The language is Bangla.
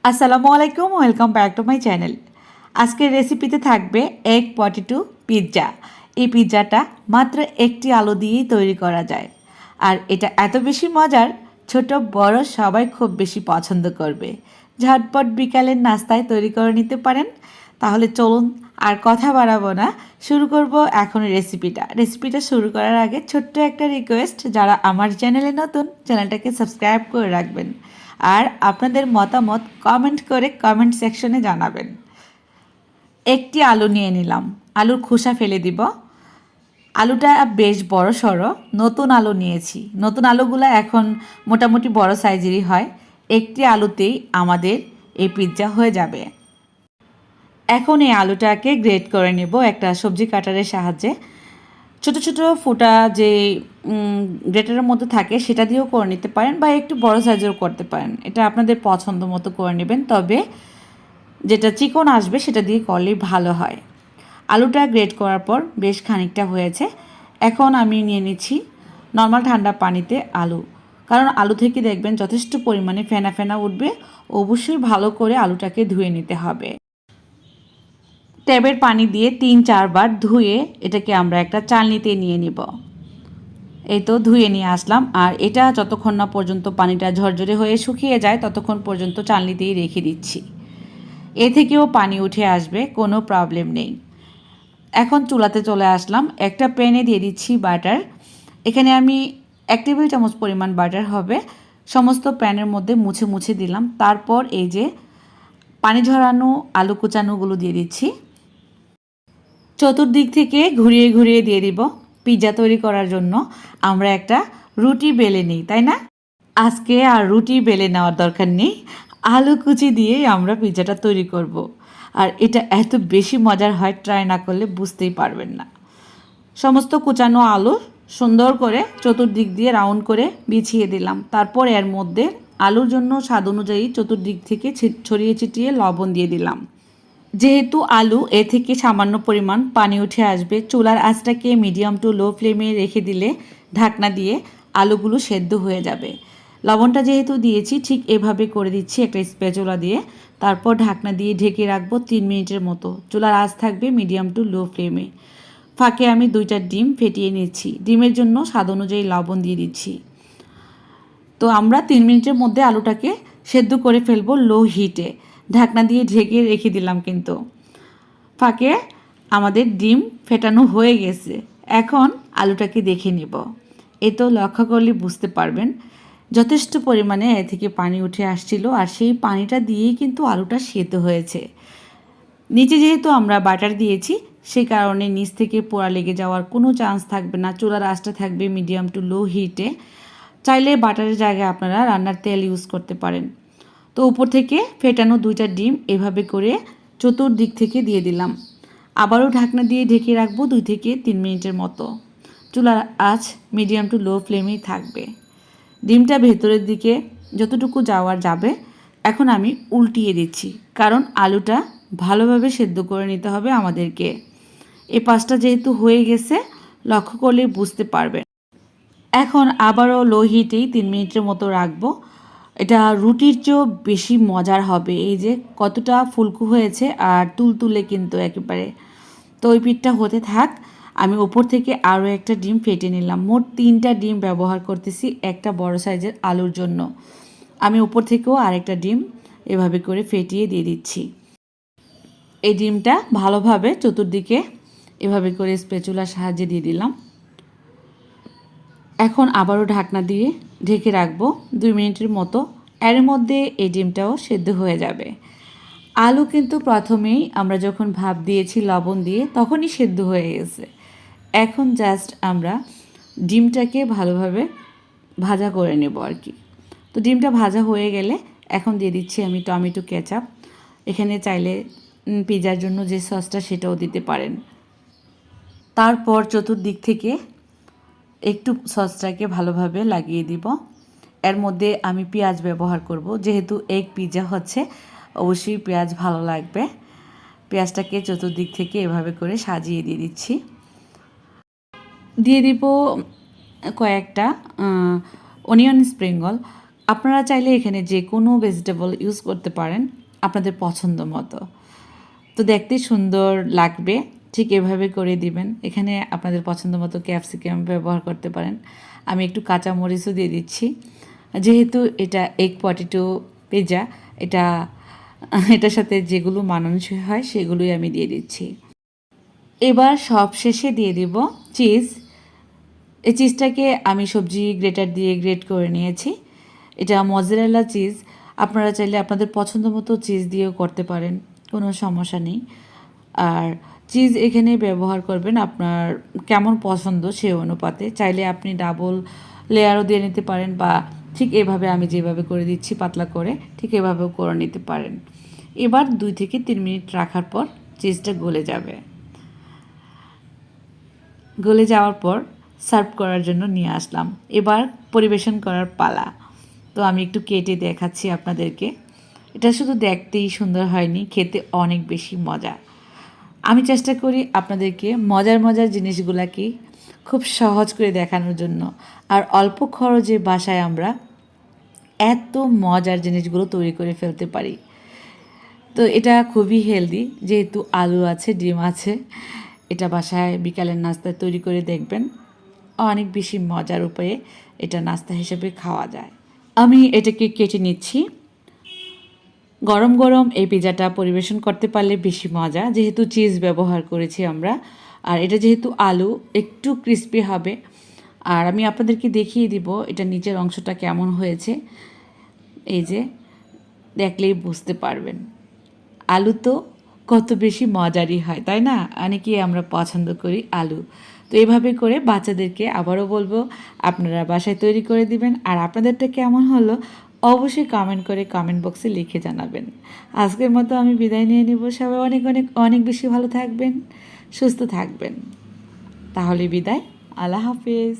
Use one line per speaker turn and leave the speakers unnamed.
আসসালামু আলাইকুম, welcome back to my channel. আজকের রেসিপিতে থাকবে এগ পটেটো পিৎজা। এই পিৎজাটা মাত্র একটি আলু দিয়েই তৈরি করা যায়, আর এটা এত বেশি মজার, ছোট বড় সবাই খুব বেশি পছন্দ করবে। ঝটপট বিকালের নাস্তায় তৈরি করে নিতে পারেন। তাহলে চলুন আর কথা বাড়াবো না, শুরু করব এখন রেসিপিটা শুরু করার আগে ছোট্ট একটা রিকোয়েস্ট, যারা আমার চ্যানেলে নতুন, চ্যানেলটাকে সাবস্ক্রাইব করে রাখবেন আর আপনাদের মতামত কমেন্ট করে কমেন্ট সেকশনে জানাবেন। একটি আলু নিয়ে নিলাম, আলুর খোসা ফেলে দিব। আলুটা বেশ বড় সড়ো, নতুন আলু নিয়েছি। নতুন আলুগুলো এখন মোটামুটি বড় সাইজেরই হয়। একটি আলুতেই আমাদের এই পিৎজা হয়ে যাবে। এখন এই আলুটাকে গ্রেট করে নেব একটা সবজি কাটারের সাহায্যে। ছোট ছোট ফোঁটা যে গ্রেটারের মধ্যে থাকে সেটা দিয়েও করে নিতে পারেন, বা একটু বড় সাইজেরও করতে পারেন। এটা আপনাদের পছন্দ মতো করে নেবেন, তবে যেটা চিকন আসবে সেটা দিয়ে করলেই ভালো হয়। আলুটা গ্রেট করার পর বেশ খানিকটা হয়েছে। এখন আমি নিয়ে নিচ্ছি নর্মাল ঠান্ডা পানিতে আলু, কারণ আলু থেকে দেখবেন যথেষ্ট পরিমাণে ফেনা ফেনা উঠবে। অবশ্যই ভালো করে আলুটাকে ধুয়ে নিতে হবে। ট্যাপের পানি দিয়ে ৩-৪ বার ধুয়ে এটাকে আমরা একটা চালনিতে নিয়ে নিব। এই তো ধুয়ে নিয়ে আসলাম, আর এটা যতক্ষণ না পর্যন্ত পানিটা ঝরঝরে হয়ে শুকিয়ে যায় ততক্ষণ পর্যন্ত চালনিতেই রেখে দিচ্ছি। এ থেকেও পানি উঠে আসবে, কোনো প্রবলেম নেই। এখন চুলাতে চলে আসলাম, একটা প্যানে দিয়ে দিচ্ছি বাটার। এখানে আমি 1 টেবিল চামচ পরিমাণ বাটার হবে। সমস্ত প্যানের মধ্যে মুছে মুছে দিলাম। তারপর এই যে পানি ঝরানো আলু কুচানোগুলো দিয়ে দিচ্ছি। চতুর্দিক থেকে ঘুরিয়ে ঘুরিয়ে দিয়ে দিব। পিৎজা তৈরি করার জন্য আমরা একটা রুটি বেলে নিই, তাই না? আজকে আর রুটি বেলে নেওয়ার দরকার নেই, আলু কুচি দিয়েই আমরা পিৎজাটা তৈরি করব। আর এটা এত বেশি মজার হয়, ট্রাই না করলে বুঝতেই পারবেন না। সমস্ত কুচানো আলু সুন্দর করে চতুর্দিক দিয়ে রাউন্ড করে বিছিয়ে দিলাম। তারপর এর মধ্যে আলুর জন্য স্বাদ অনুযায়ী চতুর্দিক থেকে ছড়িয়ে ছিটিয়ে লবণ দিয়ে দিলাম। যেহেতু আলু এ থেকে সামান্য পরিমাণ পানি উঠে আসবে, চুলার আঁচটাকে মিডিয়াম টু লো ফ্লেমে রেখে দিলে ঢাকনা দিয়ে আলুগুলো সেদ্ধ হয়ে যাবে। লবণটা যেহেতু দিয়েছি, ঠিক এভাবে করে দিচ্ছি একটা স্প্যাচুলা দিয়ে। তারপর ঢাকনা দিয়ে ঢেকে রাখবো 3 মিনিটের মতো। চুলার আঁচ থাকবে মিডিয়াম টু লো ফ্লেমে। ফাঁকে আমি 2টা ডিম ফেটিয়ে নিচ্ছি। ডিমের জন্য স্বাদ অনুযায়ী লবণ দিয়ে দিচ্ছি। তো আমরা 3 মিনিটের মধ্যে আলুটাকে সেদ্ধ করে ফেলবো লো হিটে। ঢাকনা দিয়ে ঢেকে রেখে দিলাম, কিন্তু ফাঁকে আমাদের ডিম ফেটানো হয়ে গেছে। এখন আলুটাকে দেখে নিব। এ তো লক্ষ্য করলে বুঝতে পারবেন যথেষ্ট পরিমাণে এ থেকে পানি উঠে আসছিল, আর সেই পানিটা দিয়েই কিন্তু আলুটা সেদ্ধ হয়েছে। নিচে যেহেতু আমরা বাটার দিয়েছি, সেই কারণে নিচ থেকে পোড়া লেগে যাওয়ার কোনো চান্স থাকবে না। চুলার আঁচটা থাকবে মিডিয়াম টু লো হিটে। চাইলে বাটারের জায়গায় আপনারা রান্নার তেল ইউজ করতে পারেন। তো উপর থেকে ফেটানো 2টা ডিম এভাবে করে চতুর্দিক থেকে দিয়ে দিলাম। আবারও ঢাকনা দিয়ে ঢেকে রাখবো 2 থেকে 3 মিনিটের মতো। চুলার আঁচ মিডিয়াম টু লো ফ্লেমেই থাকবে। ডিমটা ভেতরের দিকে যতটুকু যাওয়ার যাবে। এখন আমি উল্টিয়ে দিচ্ছি, কারণ আলুটা ভালোভাবে সেদ্ধ করে নিতে হবে আমাদেরকে। এই পাশটা যেহেতু হয়ে গেছে, লক্ষ্য করলে বুঝতে পারবেন। এখন আবারও লো হিটেই 3 মিনিটের মতো রাখবো। এটা রুটির চেয়েও বেশি মজার হবে। এই যে কতটা ফুলকো হয়েছে আর তুলতুলে কিন্তু একেবারে। তো ওই পিঠটা হতে থাক, আমি ওপর থেকে আরও একটা ডিম ফেটে নিলাম। মোট 3টা ডিম ব্যবহার করতেছি একটা বড় সাইজের আলুর জন্য। আমি ওপর থেকেও আরেকটা ডিম এভাবে করে ফেটিয়ে দিয়ে দিচ্ছি। এই ডিমটা ভালোভাবে চতুর্দিকে এভাবে করে স্প্যাচুলার সাহায্যে দিয়ে দিলাম। এখন আবারও ঢাকনা দিয়ে ঢেকে রাখবো 2 মিনিটের মতো। এর মধ্যে এই ডিমটাও সেদ্ধ হয়ে যাবে। আলু কিন্তু প্রথমেই আমরা যখন ভাপ দিয়েছি লবণ দিয়ে, তখনই সেদ্ধ হয়ে গেছে। এখন জাস্ট আমরা ডিমটাকে ভালোভাবে ভাজা করে নেব আর কি। তো ডিমটা ভাজা হয়ে গেলে এখন দিয়ে দিচ্ছি আমি টমেটো কেচাপ। এখানে চাইলে পিৎজার জন্য যে সসটা সেটাও দিতে পারেন। তারপর চতুর্দিক থেকে একটু সসটাকে ভালোভাবে লাগিয়ে দিব। এর মধ্যে আমি পেঁয়াজ ব্যবহার করব, যেহেতু এগ পিৎজা হচ্ছে, অবশ্যই পেঁয়াজ ভালো লাগবে। পেঁয়াজটাকে চতুর্দিক থেকে এভাবে করে সাজিয়ে দিয়ে দিচ্ছি। দিয়ে দিব কয়েকটা অনিয়ন স্প্রিংগল। আপনারা চাইলে এখানে যে কোনো ভেজিটেবল ইউজ করতে পারেন আপনাদের পছন্দ মতো। তো দেখতে সুন্দর লাগবে, ঠিক এভাবে করে দিবেন। এখানে আপনাদের পছন্দ মতো ক্যাপসিকাম ব্যবহার করতে পারেন। আমি একটু কাঁচা মরিচও দিয়ে দিচ্ছি, যেহেতু এটা এগ পটেটো পিৎজা, এটা এটার সাথে যেগুলো মানানসই হয় সেগুলোই আমি দিয়ে দিচ্ছি। এবার সব শেষে দিয়ে দিব চিজ। এই চিজটাকে আমি সবজি গ্রেটার দিয়ে গ্রেট করে নিয়েছি। এটা মজারেলা চিজ, আপনারা চাইলে আপনাদের পছন্দ মতো চিজ দিয়েও করতে পারেন, কোনো সমস্যা নেই। আর চিজ এখানে ব্যবহার করবেন আপনার কেমন পছন্দ সেই অনুপাতে। চাইলে আপনি ডাবল লেয়ারও দিয়ে নিতে পারেন, বা ঠিক এভাবে আমি যেভাবে করে দিচ্ছি পাতলা করে, ঠিক এভাবেও করে নিতে পারেন। এবার 2 থেকে 3 মিনিট রাখার পর চিজটা গলে যাবে। গলে যাওয়ার পর সার্ভ করার জন্য নিয়ে আসলাম। এবার পরিবেশন করার পালা। তো আমি একটু কেটে দেখাচ্ছি আপনাদেরকে। এটা শুধু দেখতেই সুন্দর হয়নি, খেতে অনেক বেশি মজা। আমি চেষ্টা করি আপনাদেরকে মজার মজার জিনিসগুলাকে খুব সহজ করে দেখানোর জন্য, আর অল্প খরচে বাসায় আমরা এত মজার জিনিসগুলো তৈরি করে ফেলতে পারি। তো এটা খুবই হেলদি, যেহেতু আলু আছে, ডিম আছে। এটা বাসায় বিকালের নাস্তায় তৈরি করে দেখবেন, অনেক বেশি মজার উপায়ে এটা নাস্তা হিসেবে খাওয়া যায়। আমি এটাকে কেটে নিচ্ছি। গরম গরম এই পিৎজাটা পরিবেশন করতে পারলে বেশি মজা, যেহেতু চিজ ব্যবহার করেছি আমরা, আর এটা যেহেতু আলু একটু ক্রিস্পি হবে। আর আমি আপনাদেরকে দেখিয়ে দিব এটা নিচের অংশটা কেমন হয়েছে। এই যে দেখলেই বুঝতে পারবেন। আলু তো কত বেশি মজারই হয়, তাই না? অনেকেই আমরা পছন্দ করি আলু। তো এভাবে করে বাচ্চাদেরকে আবারও বলবো আপনারা বাসায় তৈরি করে দিবেন। আর আপনাদেরটা কেমন হলো অবশ্যই কমেন্ট করে কমেন্ট বক্সে লিখে জানাবেন। আজকের মতো আমি বিদায় নিয়ে নিব। সবাই অনেক অনেক অনেক বেশি ভালো থাকবেন, সুস্থ থাকবেন। তাহলে বিদায়, আল্লাহ হাফেজ।